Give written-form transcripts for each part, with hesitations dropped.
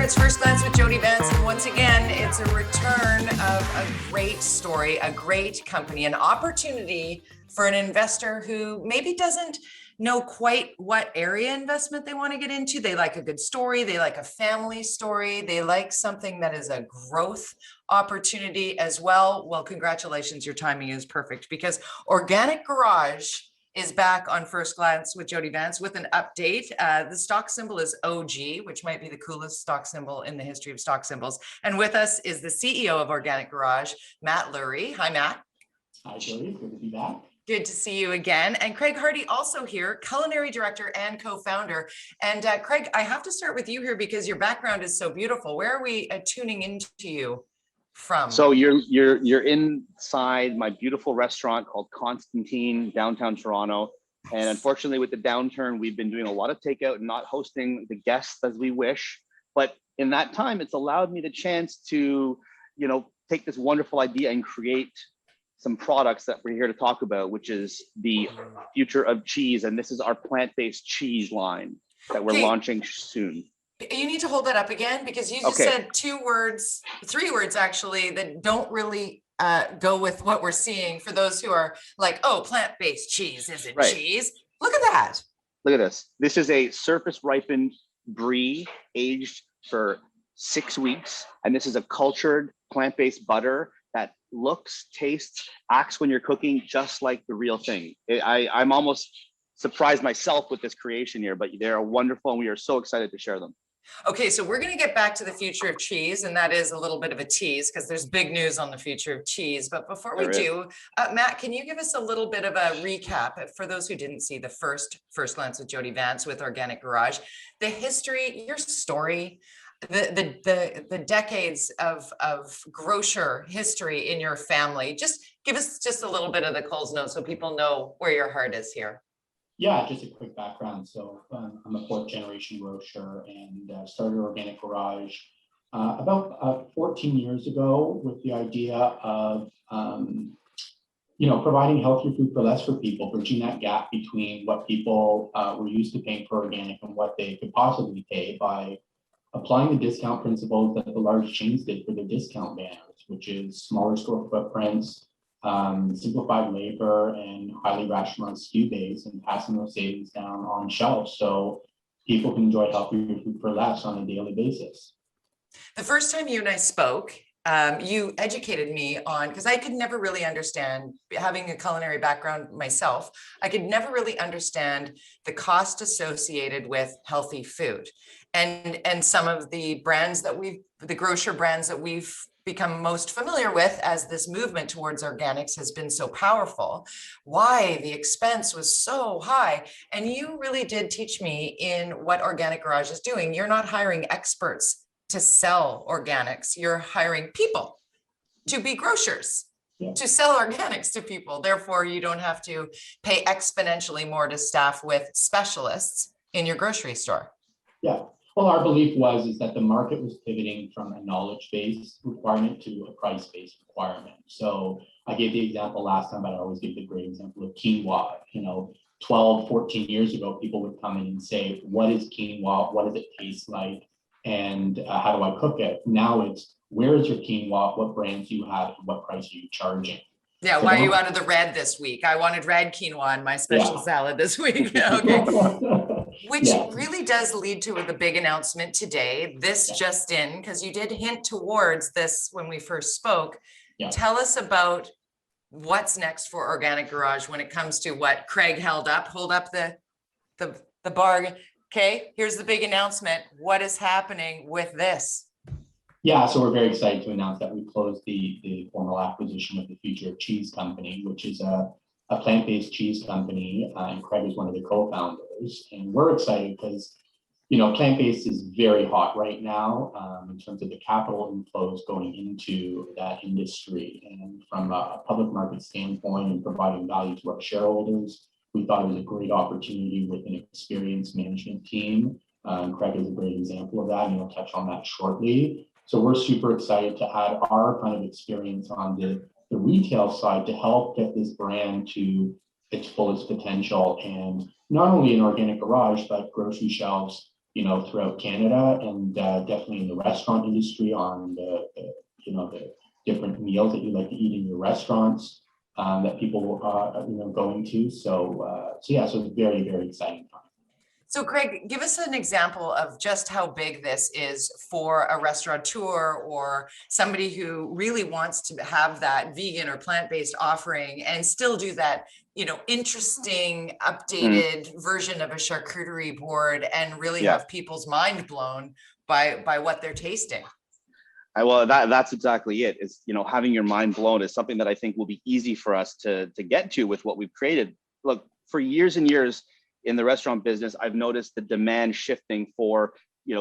It's First Glance with Jody Vance, and once again, it's a return of a great story, a great company, an opportunity for an investor who maybe doesn't know quite what area investment they want to get into. They like a good story, they like a family story, they like something that is a growth opportunity as well. Well, congratulations, your timing is perfect because Organic Garage is back on First Glance with Jody Vance with an update. The stock symbol is OG, which might be the coolest stock symbol in the history of stock symbols. And with us is the CEO of Organic Garage, Matt Lurie. Hi, Matt. Hi, Jody. Good to be back. Good to see you again. And Craig Hardy, also here, culinary director and co-founder. And Craig, I have to start with you here because your background is so beautiful. Where are we tuning into you from? So you're inside my beautiful restaurant called Constantine, downtown Toronto. And unfortunately, with the downturn, we've been doing a lot of takeout and not hosting the guests as we wish. But in that time, it's allowed me the chance to, take this wonderful idea and create some products that we're here to talk about, which is the future of cheese. And this is our plant-based cheese line that we're launching soon. You need to hold that up again because you just said three words actually, that don't really go with what we're seeing for those who are like, oh, plant-based cheese, is it cheese? Look at that. Look at this. This is a surface ripened brie aged for 6 weeks. And this is a cultured plant-based butter that looks, tastes, acts when you're cooking just like the real thing. I'm almost surprised myself with this creation here, but they're wonderful and we are so excited to share them. Okay, so we're going to get back to the future of cheese, and that is a little bit of a tease because there's big news on the future of cheese. But before we do, Matt, can you give us a little bit of a recap for those who didn't see the first Glance with Jody Vance with Organic Garage, the history, your story, the decades of grocer history in your family. Just give us just a little bit of the Coles note so people know where your heart is here. Yeah, just a quick background. So I'm a fourth generation grocer and started Organic Garage about 14 years ago with the idea of, providing healthier food for less for people, bridging that gap between what people were used to paying for organic and what they could possibly pay by applying the discount principles that the large chains did for their discount banners, which is smaller store footprints, simplified labor, and highly rationalized SKU base, and passing those savings down on shelves so people can enjoy healthier food for less on a daily basis. The first time you and I spoke, you educated me on, because I could never really understand, having a culinary background myself, I could never really understand the cost associated with healthy food. And some of the brands that the grocer brands that we've become most familiar with as this movement towards organics has been so powerful, why the expense was so high. And you really did teach me in what Organic Garage is doing. You're not hiring experts to sell organics. You're hiring people to be grocers, to sell organics to people. Therefore, you don't have to pay exponentially more to staff with specialists in your grocery store. Yeah. Well, our belief is that the market was pivoting from a knowledge-based requirement to a price-based requirement. So I gave the example last time, but I always give the great example of quinoa. 12, 14 years ago, people would come in and say, what is quinoa? What does it taste like? And how do I cook it? Now it's, where is your quinoa? What brands do you have? And what price are you charging? Yeah, so why are you out of the red this week? I wanted red quinoa in my special salad this week. Okay. Which really does lead to the big announcement today. This just in, because you did hint towards this when we first spoke. Tell us about what's next for Organic Garage when it comes to what Craig held up. Hold up the bar. Okay, here's the big announcement. What is happening with this? Yeah, so we're very excited to announce that we closed the formal acquisition of the Future of Cheese Company, which is a plant-based cheese company, and Craig is one of the co-founders. And we're excited because, plant-based is very hot right now in terms of the capital inflows going into that industry. And from a public market standpoint and providing value to our shareholders, we thought it was a great opportunity with an experienced management team. Craig is a great example of that, and we'll touch on that shortly. So we're super excited to add our kind of experience on the retail side to help get this brand to its fullest potential, and not only in Organic Garage, but grocery shelves throughout Canada, and definitely in the restaurant industry on the different meals that you like to eat in your restaurants that people going to. So yeah, so it's very, very exciting time. So Craig, give us an example of just how big this is for a restaurateur or somebody who really wants to have that vegan or plant-based offering and still do that, interesting, updated version of a charcuterie board and really have people's mind blown by what they're tasting. Well, that's exactly it. Is having your mind blown is something that I think will be easy for us to get to with what we've created. Look, for years and years in the restaurant business, I've noticed the demand shifting for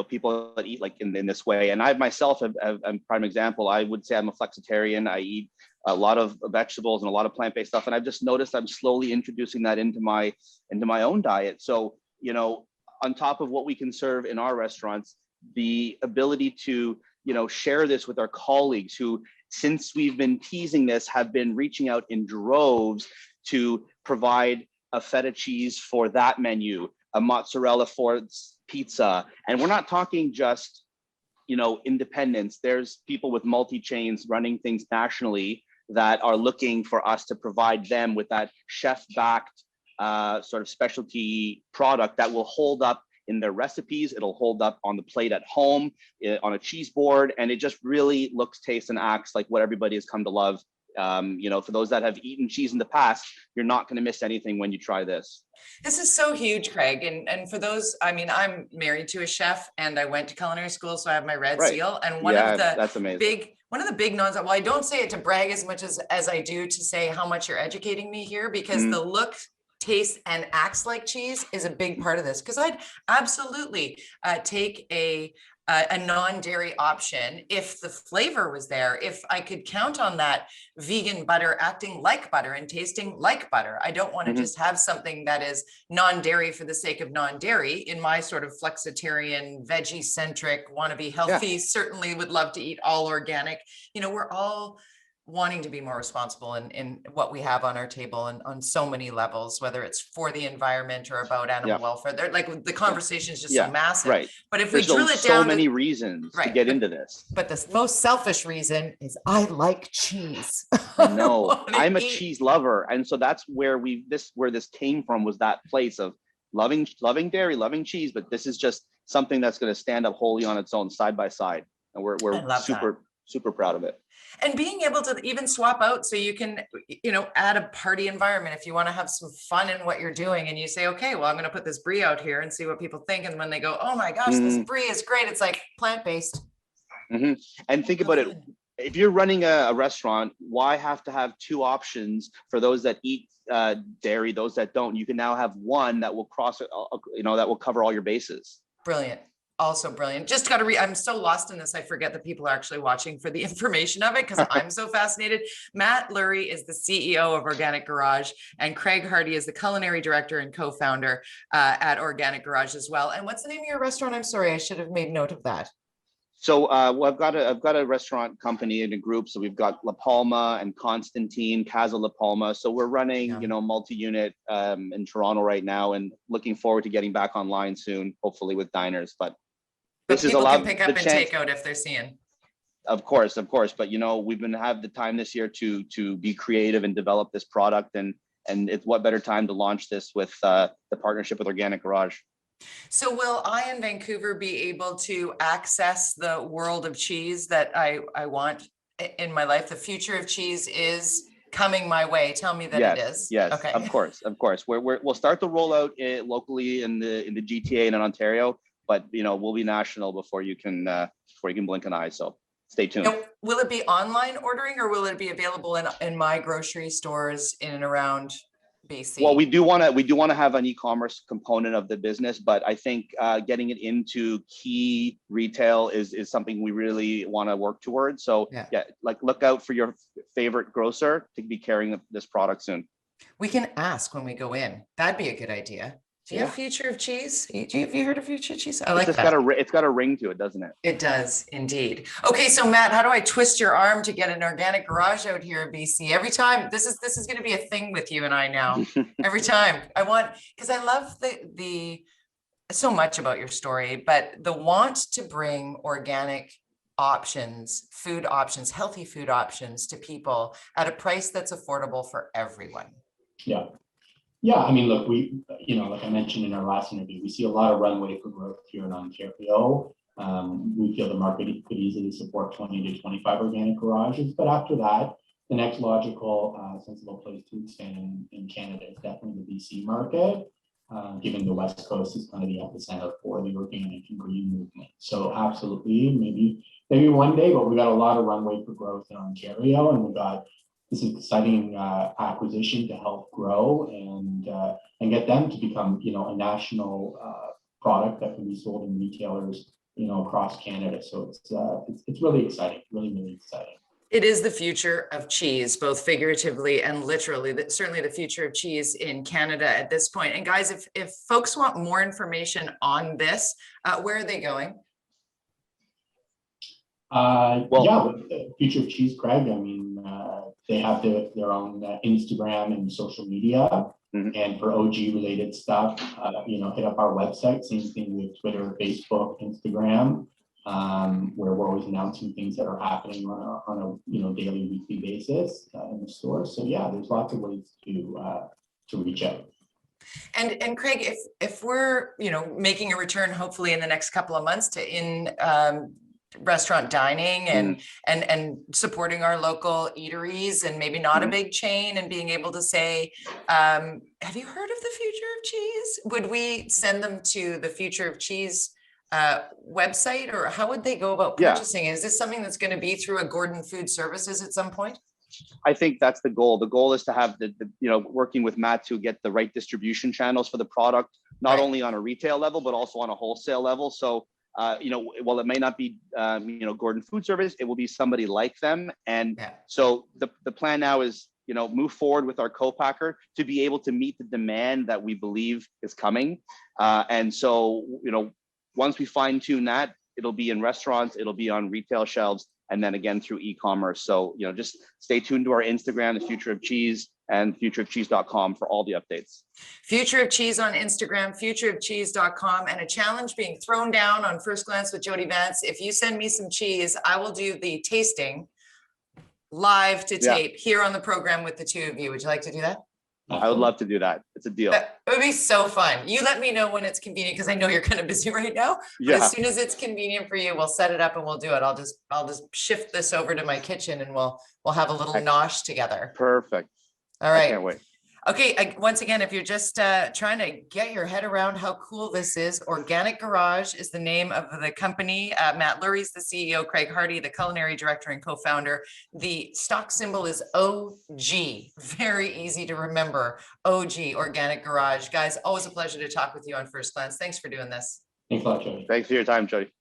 people that eat like in this way. And I myself am a prime example. I would say I'm a flexitarian. I eat a lot of vegetables and a lot of plant-based stuff, and I've just noticed I'm slowly introducing that into my own diet. So on top of what we can serve in our restaurants, the ability to share this with our colleagues who, since we've been teasing this, have been reaching out in droves to provide a feta cheese for that menu, a mozzarella for pizza. And we're not talking just, independents. There's people with multi-chains running things nationally that are looking for us to provide them with that chef-backed sort of specialty product that will hold up in their recipes. It'll hold up on the plate at home, on a cheese board, and it just really looks, tastes, and acts like what everybody has come to love. For those that have eaten cheese in the past, you're not going to miss anything when you try this. This is so huge, Craig. And for those, I'm married to a chef and I went to culinary school, so I have my red seal. And one of the big no's, well, I don't say it to brag as much as I do to say how much you're educating me here, because the look, tastes, and acts like cheese is a big part of this. Because I'd absolutely take a non-dairy option if the flavor was there, if I could count on that vegan butter acting like butter and tasting like butter. I don't want to just have something that is non-dairy for the sake of non-dairy. In my sort of flexitarian, veggie-centric, want to be healthy, certainly would love to eat all organic. We're all wanting to be more responsible in what we have on our table and on so many levels, whether it's for the environment or about animal welfare. They're like, the conversation is just so massive. Right. But if we drill it down, so many reasons to get into this. But the most selfish reason is I like cheese. No, I'm a cheese lover. And so that's where this came from, was that place of loving dairy, loving cheese, but this is just something that's going to stand up wholly on its own, side by side. And we're super proud of it. And being able to even swap out, so you can, add a party environment if you want to have some fun in what you're doing, and you say, okay, well, I'm going to put this brie out here and see what people think. And when they go, oh my gosh, this brie is great, it's like plant-based. And think about it. If you're running a restaurant, why have to have two options for those that eat dairy, those that don't? You can now have one that will that will cover all your bases. Brilliant. Also brilliant. Just got to I'm so lost in this. I forget that people are actually watching for the information of it, because I'm so fascinated. Matt Lurie is the CEO of Organic Garage, and Craig Hardy is the culinary director and co-founder at Organic Garage as well. And what's the name of your restaurant? I'm sorry, I should have made note of that. So I've got a restaurant company in a group. So we've got La Palma and Constantine, Casa La Palma. So we're running, multi-unit in Toronto right now, and looking forward to getting back online soon, hopefully with diners. But this is a lot. People can pick up and take out if they're seeing. Of course. But we've been have the time this year to be creative and develop this product, and it's what better time to launch this with the partnership with Organic Garage. So will I in Vancouver be able to access the world of cheese that I want in my life? The future of cheese is coming my way. Tell me that it is. Yes. Okay. Of course. We'll start the rollout locally in the GTA and in Ontario, but we'll be national before you can blink an eye. So stay tuned. Now, will it be online ordering, or will it be available in my grocery stores in and around BC? Well, we do want to have an e-commerce component of the business, but I think getting it into key retail is something we really want to work towards. So look out for your favorite grocer to be carrying this product soon. We can ask when we go in. That'd be a good idea. Do you have future of cheese? Have you heard of future of cheese? I like that. It's got a ring to it, doesn't it? It does indeed. Okay, so Matt, how do I twist your arm to get an Organic Garage out here in BC? Every time, this is going to be a thing with you and I now. Every time I want, because I love the so much about your story, but the want to bring organic options, food options, healthy food options to people at a price that's affordable for everyone. Yeah. Yeah, I mean, look, like I mentioned in our last interview, we see a lot of runway for growth here in Ontario. We feel the market could easily support 20 to 25 organic garages, but after that, the next logical, sensible place to expand in Canada is definitely the BC market, given the West Coast is kind of the epicenter for the organic and green movement. So absolutely, maybe one day, but we got a lot of runway for growth in Ontario, and we got this exciting acquisition to help grow and get them to become, a national product that can be sold in retailers, across Canada. So it's really exciting, really exciting. It is the future of cheese, both figuratively and literally. Certainly the future of cheese in Canada at this point. And guys, if folks want more information on this, where are they going? The Future of Cheese, Craig. I mean, they have their own Instagram and social media. And for OG related stuff, hit up our website. Same thing with Twitter, Facebook, Instagram, where we're always announcing things that are happening on a daily, weekly basis in the store. So yeah, there's lots of ways to reach out. And Craig, if we're making a return, hopefully in the next couple of months to restaurant dining and supporting our local eateries and maybe not a big chain, and being able to say, have you heard of the Future of Cheese? Would we send them to the Future of Cheese website, or how would they go about purchasing? Is this something that's going to be through a Gordon Food Services at some point? I think that's the goal. The goal is to have working with Matt to get the right distribution channels for the product, not only on a retail level, but also on a wholesale level. So while it may not be, Gordon Food Service, it will be somebody like them. And so the plan now is, move forward with our co-packer to be able to meet the demand that we believe is coming. And so, once we fine tune that, it'll be in restaurants, it'll be on retail shelves, and then again through e-commerce. So, just stay tuned to our Instagram, The Future of Cheese, and futureofcheese.com for all the updates. Future of Cheese on Instagram, futureofcheese.com, and a challenge being thrown down on First Glance with Jody Vance. If you send me some cheese, I will do the tasting live to tape here on the program with the two of you. Would you like to do that? I would love to do that. It's a deal. It would be so fun. You let me know when it's convenient, because I know you're kind of busy right now. But as soon as it's convenient for you, we'll set it up and we'll do it. I'll just shift this over to my kitchen and we'll have a little nosh together. Perfect. All right. I can't wait. Okay, once again, if you're just trying to get your head around how cool this is, Organic Garage is the name of the company. Matt Lurie is the CEO, Craig Hardy, the culinary director and co-founder. The stock symbol is OG. Very easy to remember. OG, Organic Garage. Guys, always a pleasure to talk with you on First Glance. Thanks for doing this. Thanks a lot, Jody. Thanks for your time, Jody.